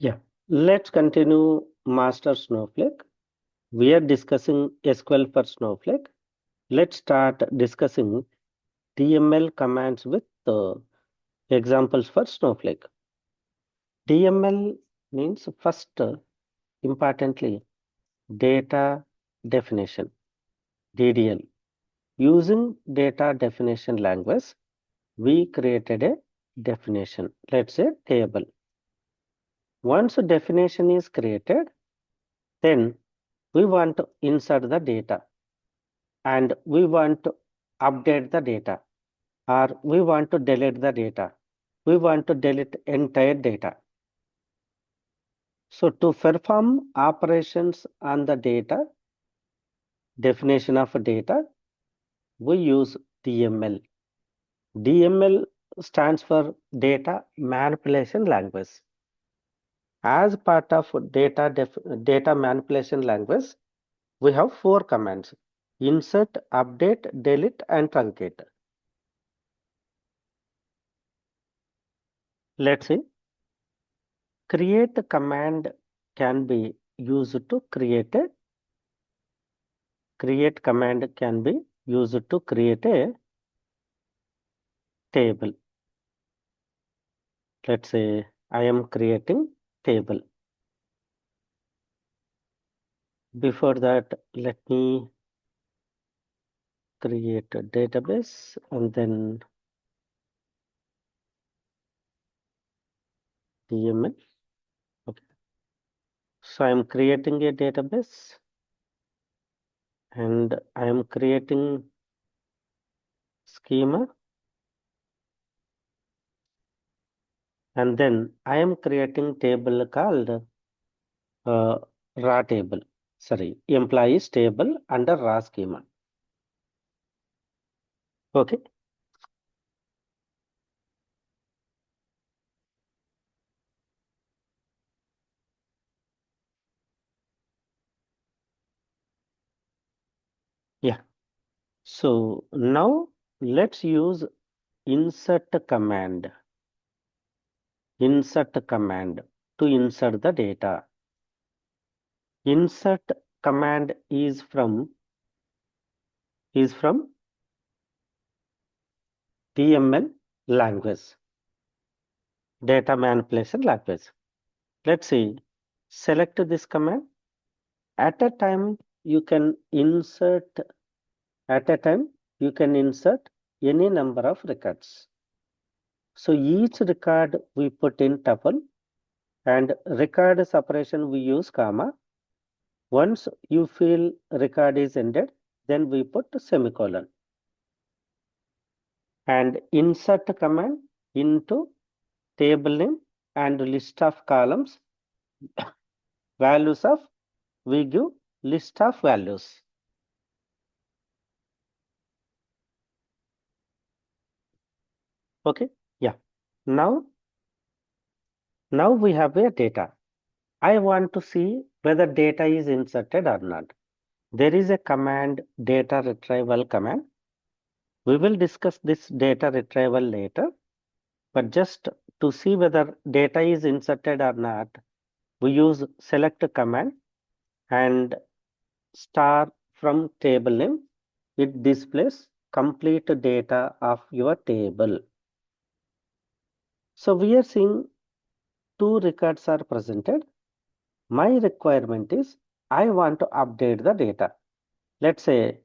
Yeah, let's continue Master Snowflake. We are discussing SQL for Snowflake. Let's start discussing DML commands with examples for Snowflake. DML means first, importantly, data definition, DDL. Using data definition language, we created a definition, let's say table. Once a definition is created, then we want to insert the data and we want to update the data or we want to delete the data. We want to delete entire data. So to perform operations on the data, definition of data, we use DML. DML stands for data manipulation language. As part of data manipulation language, we have four commands: insert, update, delete, and truncate. Let's see. Create command can be used to create a table. Let's say I am creating table. Before that, let me create a database and then DML. Okay. So I am creating a database and I am creating schema, and then I am creating table called raw table. Sorry, employees table under raw schema. Okay. Yeah. So now let's use insert command. Insert command to insert the data. Insert command is from DML language, data manipulation language. Let's see. Select this command. At a time you can insert any number of records. So each record we put in tuple, and record separation we use comma. Once you feel record is ended, then we put semicolon. And insert command into table name and list of columns, values of, we give list of values. Okay, yeah. Now we have a data. I want to see whether data is inserted or not. There is a command, data retrieval command. We will discuss this data retrieval later, but just to see whether data is inserted or not, we use select command and star from table name. It displays complete data of your table. So we are seeing two records are presented. My requirement is I want to update the data. Let's say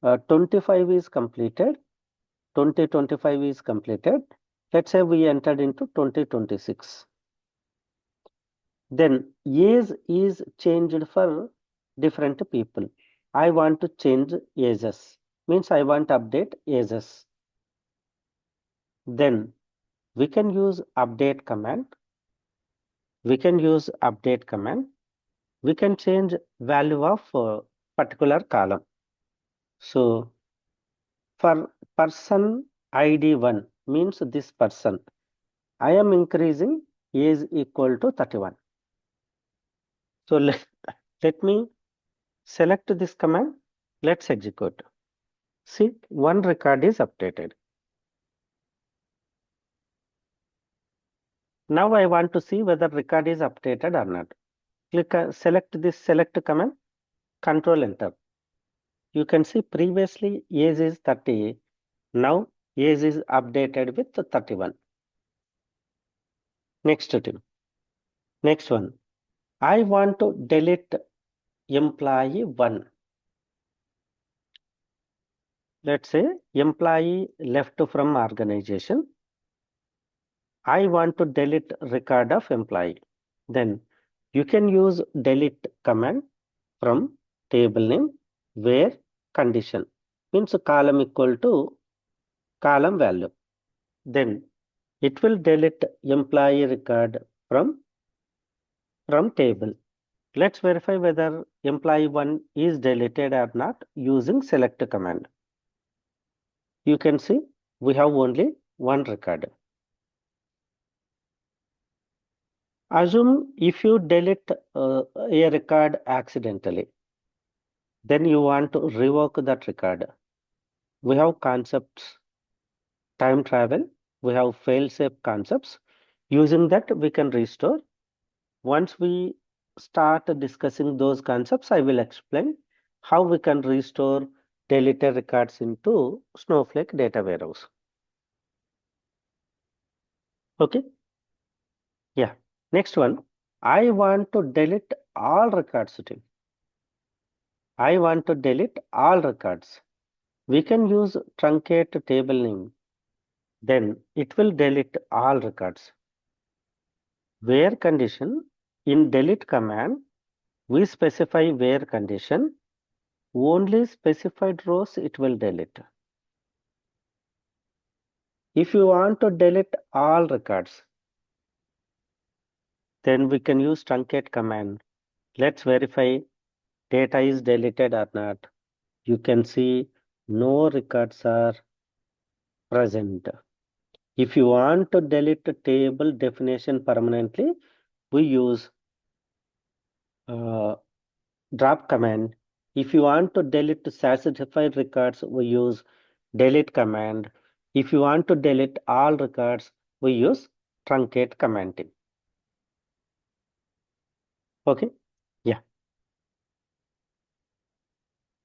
25 is completed, 2025 is completed. Let's say we entered into 2026. Then age is changed for different people. I want to change ages, means I want to update ages. Then we can use update command. We can change value of particular column. So for person ID 1 means this person, I am increasing age equal to 31. So let me select this command. Let's execute. See, one record is updated. Now I want to see whether record is updated or not. Select this select command, control enter. You can see previously age is 30. Now age is updated with 31. Next one. I want to delete employee 1. Let's say employee left from organization. I want to delete record of employee. Then you can use delete command from table name where condition means column equal to column value. Then it will delete employee record from table. Let's verify whether employee 1 is deleted or not using select command. You can see we have only one record. Assume if you delete a record accidentally, then you want to revoke that record. We have concepts, time travel, we have fail-safe concepts. Using that, we can restore. Once we start discussing those concepts, I will explain how we can restore deleted records into Snowflake data warehouse. Okay? Yeah. Next one. I want to delete all records today. I want to delete all records. We can use truncate table name. Then it will delete all records. Where condition in delete command, we specify where condition, only specified rows it will delete. If you want to delete all records, then we can use truncate command. Let's verify data is deleted or not. You can see no records are present. If you want to delete a table definition permanently, we use drop command. If you want to delete satisfied records, we use delete command. If you want to delete all records, we use truncate command. Okay.